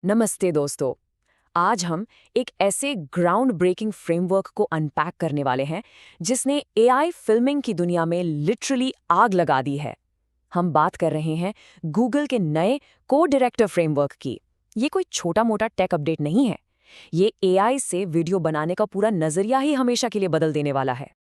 नमस्ते दोस्तों। आज हम एक ऐसे ग्राउंड ब्रेकिंग फ्रेमवर्क को अनपैक करने वाले हैं जिसने एआई फिल्मिंग की दुनिया में लिटरली आग लगा दी है। हम बात कर रहे हैं गूगल के नए को डायरेक्टर फ्रेमवर्क की। ये कोई छोटा मोटा टेक अपडेट नहीं है। ये एआई से वीडियो बनाने का पूरा नजरिया ही हमेशा के लिए बदल देने वाला है।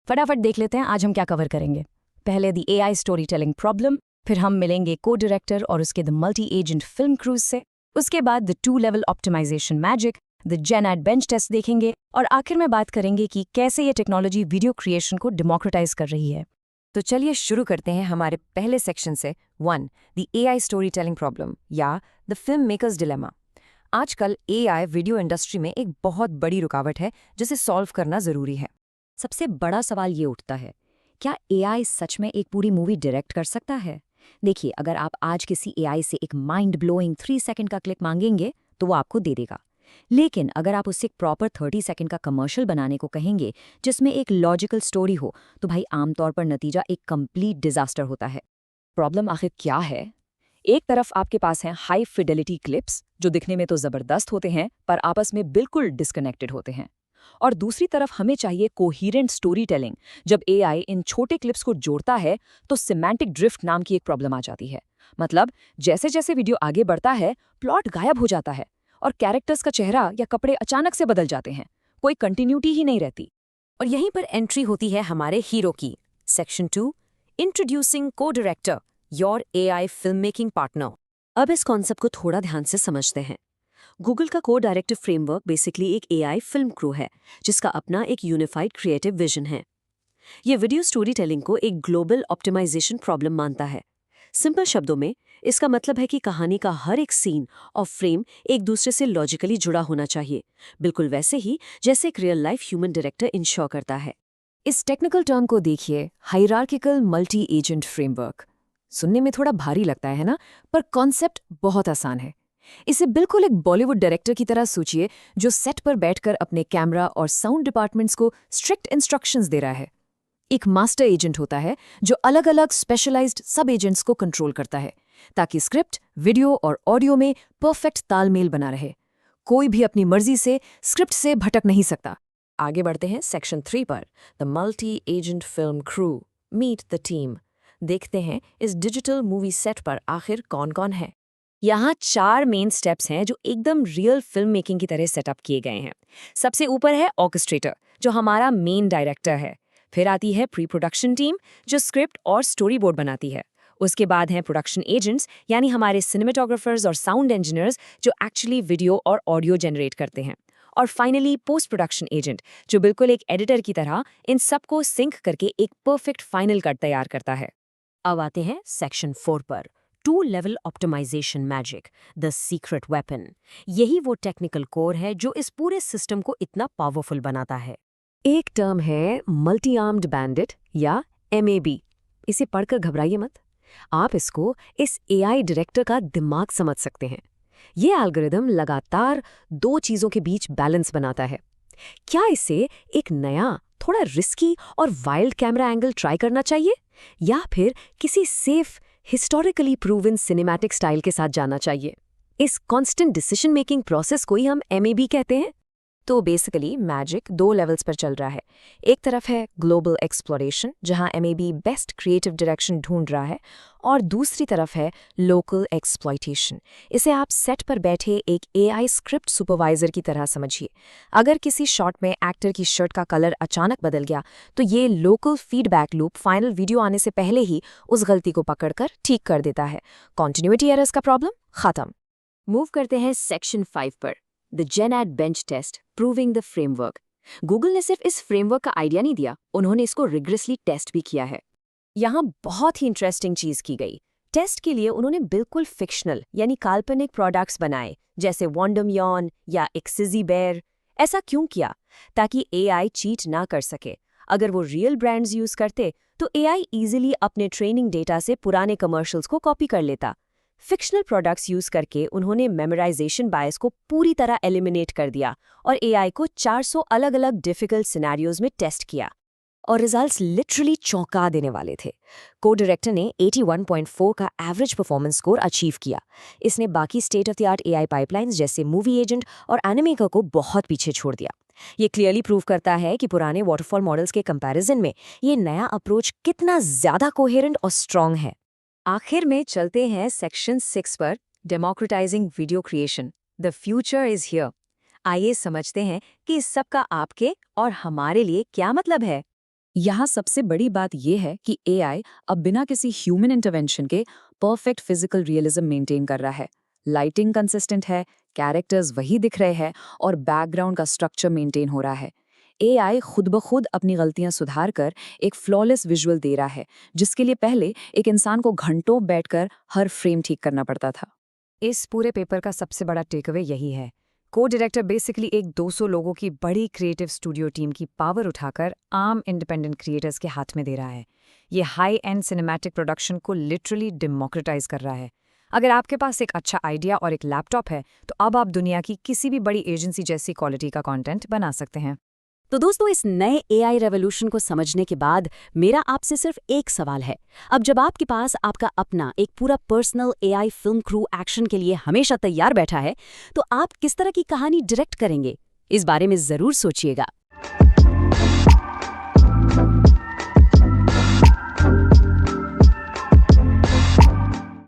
फटाफट देख लेते हैं आज हम क्या कवर करेंगे। पहले the AI story telling problem, फिर हम मिलेंगे को डायरेक्टर और उसके the multi agent film crew से। उसके बाद the 2 level optimisation magic, the जेनएड बेंच टेस्ट देखेंगे और आखिर में बात करेंगे कि कैसे ये टेक्नोलॉजी वीडियो क्रिएशन को डेमोक्रेटाइज कर रही है। तो चलिए शुरू करते हैं हमारे पहले सेक्शन से 1 the AI story telling problem या द फिल्म मेकर्स डिलेमा। आजकल एआई वीडियो इंडस्ट्री में एक बहुत बड़ी रुकावट है जिसे सॉल्व करना जरूरी है। सबसे बड़ा सवाल ये उठता है, क्या एआई सच में एक पूरी मूवी डायरेक्ट कर सकता है? देखिए, अगर आप आज किसी एआई से एक माइंड ब्लोइंग 3 सेकंड का क्लिप मांगेंगे तो वो आपको दे देगा। लेकिन अगर आप उससे एक प्रॉपर 30 सेकंड का कमर्शियल बनाने को कहेंगे जिसमें एक लॉजिकल स्टोरी हो, तो भाई आमतौर पर नतीजा एक कंप्लीट डिजास्टर होता है। प्रॉब्लम आखिर क्या है? एक तरफ आपके पास हैं हाई फिडेलिटी क्लिप्स जो दिखने में तो जबरदस्त होते हैं पर आपस में बिल्कुल डिस्कनेक्टेड होते हैं, और दूसरी तरफ हमें चाहिए कोहीरेंट स्टोरी टेलिंग। जब एआई इन छोटे क्लिप्स को जोड़ता है तो सिमेंटिक ड्रिफ्ट नाम की एक प्रॉब्लम आ जाती है। मतलब जैसे जैसे वीडियो आगे बढ़ता है प्लॉट गायब हो जाता है और कैरेक्टर्स का चेहरा या कपड़े अचानक से बदल जाते हैं। कोई कंटिन्यूटी ही नहीं रहती। और यहीं पर एंट्री होती है हमारे हीरो की। सेक्शन 2 इंट्रोड्यूसिंग को director your AI film making partner. अब इस कॉन्सेप्ट को थोड़ा ध्यान से समझते हैं। गूगल का को डायरेक्टिव फ्रेमवर्क बेसिकली एक एआई फिल्म क्रू है जिसका अपना एक यूनिफाइड क्रिएटिव विजन है। ये वीडियो स्टोरी टेलिंग को एक ग्लोबल ऑप्टिमाइजेशन प्रॉब्लम मानता है। सिंपल शब्दों में इसका मतलब है कि कहानी का हर एक सीन और फ्रेम एक दूसरे से लॉजिकली जुड़ा होना चाहिए, बिल्कुल वैसे ही जैसे एक real life human director ensure करता है। इस टेक्निकल टर्म को देखिए, हायरार्किकल मल्टी एजेंट फ्रेमवर्क। सुनने में थोड़ा भारी लगता है ना, पर कॉन्सेप्ट बहुत आसान है। इसे बिल्कुल एक बॉलीवुड डायरेक्टर की तरह सोचिए जो सेट पर बैठकर अपने कैमरा और साउंड डिपार्टमेंट्स को स्ट्रिक्ट इंस्ट्रक्शंस दे रहा है। एक मास्टर एजेंट होता है जो अलग अलग स्पेशलाइज्ड सब एजेंट्स को कंट्रोल करता है ताकि स्क्रिप्ट, वीडियो और ऑडियो में परफेक्ट तालमेल बना रहे। कोई भी अपनी मर्जी से स्क्रिप्ट से भटक नहीं सकता। आगे बढ़ते हैं सेक्शन 3 पर, the multi agent film crew meet the team. देखते हैं इस डिजिटल मूवी सेट पर आखिर कौन कौन है। यहाँ 4 मेन स्टेप्स हैं जो एकदम रियल फिल्म मेकिंग की तरह सेटअप किए गए हैं। सबसे ऊपर है ऑर्केस्ट्रेटर जो हमारा मेन डायरेक्टर है। फिर आती है प्री प्रोडक्शन टीम जो स्क्रिप्ट और स्टोरी बोर्ड बनाती है। उसके बाद हैं प्रोडक्शन एजेंट्स यानी हमारे सिनेमेटोग्राफर्स और साउंड इंजीनियर्स जो एक्चुअली वीडियो और ऑडियो जनरेट करते हैं। और फाइनली पोस्ट प्रोडक्शन एजेंट जो बिल्कुल एक एडिटर की तरह इन सबको सिंक करके एक परफेक्ट फाइनल कट तैयार करता है। अब आते हैं सेक्शन 4 पर, 2 level optimisation magic, the secret weapon. यही वो टेक्निकल कोर है जो इस पूरे सिस्टम को इतना पावरफुल बनाता है। एक टर्म है मल्टी आर्म्ड बैंडिट या MAB। इसे पढ़कर घबराइए मत। आप इसको इस एआई डायरेक्टर का दिमाग समझ सकते हैं। ये एल्गोरिदम लगातार 2 चीज़ों के बीच बैलेंस बनाता है। क्या इसे एक नया, थोड़ा रिस्की और वाइल्ड कैमरा एंगल ट्राई करना चाहिए या फिर किसी safe, historically proven cinematic style के साथ जाना चाहिए? इस कांस्टेंट डिसीजन मेकिंग प्रोसेस को ही हम MAB कहते हैं। तो बेसिकली मैजिक 2 लेवल्स पर चल रहा है। एक तरफ है ग्लोबल एक्सप्लोरेशन जहां MAB बेस्ट क्रिएटिव डायरेक्शन ढूंढ रहा है, और दूसरी तरफ है लोकल एक्सप्लॉयटेशन। इसे आप सेट पर बैठे एक एआई स्क्रिप्ट सुपरवाइजर की तरह समझिए। अगर किसी शॉट में एक्टर की शर्ट का कलर अचानक बदल गया तो ये local feedback loop final video आने से पहले ही उस गलती को पकड़कर ठीक कर देता है। कॉन्टिन्यूटी एरर्स का प्रॉब्लम खत्म। मूव करते हैं सेक्शन 5 पर, द जेनएड bench test proving the framework. Google ने सिर्फ इस फ्रेमवर्क का आइडिया नहीं दिया, उन्होंने इसको रिग्रेसली टेस्ट भी किया है। यहाँ बहुत ही इंटरेस्टिंग चीज की गई। टेस्ट के लिए उन्होंने बिल्कुल फिक्शनल यानी काल्पनिक प्रोडक्ट्स बनाए जैसे वॉन्डम यॉन या एक सिजी बेयर। ऐसा क्यों किया? ताकि एआई चीट ना कर सके। अगर वो रियल ब्रांड्स यूज करते तो एआई इजीली अपने ट्रेनिंग डेटा से पुराने कमर्शियल्स को कॉपी कर लेता। फिक्शनल प्रोडक्ट्स यूज करके उन्होंने मेमोराइजेशन बायस को पूरी तरह एलिमिनेट कर दिया और एआई को 400 अलग अलग डिफिकल्ट सिनेरियोज में टेस्ट किया। और रिजल्ट्स लिटरली चौंका देने वाले थे। को डायरेक्टर ने 81.4 का एवरेज परफॉर्मेंस स्कोर अचीव किया। इसने बाकी state of the art AI pipelines जैसे मूवी एजेंट और एनिमेकर को बहुत पीछे छोड़ दिया। ये क्लियरली प्रूव करता है कि पुराने वाटरफॉल मॉडल्स के कंपैरिजन में ये नया अप्रोच कितना ज़्यादा कोहेरेंट और स्ट्रॉन्ग है। आखिर में चलते हैं सेक्शन 6 पर, democratising video creation, the future is here. आइए समझते हैं कि इस सब का आपके और हमारे लिए क्या मतलब है। यहाँ सबसे बड़ी बात यह है कि एआई अब बिना किसी ह्यूमन इंटरवेंशन के परफेक्ट फिजिकल रियलिज्म मेंटेन कर रहा है। लाइटिंग कंसिस्टेंट है, कैरेक्टर्स वही दिख रहे हैं और बैकग्राउंड का स्ट्रक्चर मेंटेन हो रहा है। एआई खुद ब खुद अपनी गलतियां सुधार कर एक फ्लॉलेस विजुअल दे रहा है, जिसके लिए पहले एक इंसान को घंटों बैठकर हर फ्रेम ठीक करना पड़ता था। इस पूरे पेपर का सबसे बड़ा टेकअवे यही है। को डायरेक्टर बेसिकली एक 200 लोगों की बड़ी क्रिएटिव स्टूडियो टीम की पावर उठाकर आम इंडिपेंडेंट क्रिएटर्स के हाथ में दे रहा है। ये हाई एंड सिनेमैटिक प्रोडक्शन को लिटरली डेमोक्रेटाइज कर रहा है। अगर आपके पास एक अच्छा आइडिया और एक लैपटॉप है तो अब आप दुनिया की किसी भी बड़ी एजेंसी जैसी क्वालिटी का कंटेंट बना सकते हैं। तो दोस्तों, इस नए एआई रेवोल्यूशन को समझने के बाद मेरा आपसे सिर्फ एक सवाल है। अब जब आपके पास आपका अपना एक पूरा personal AI film crew action के लिए हमेशा तैयार बैठा है, तो आप किस तरह की कहानी डायरेक्ट करेंगे? इस बारे में जरूर सोचिएगा।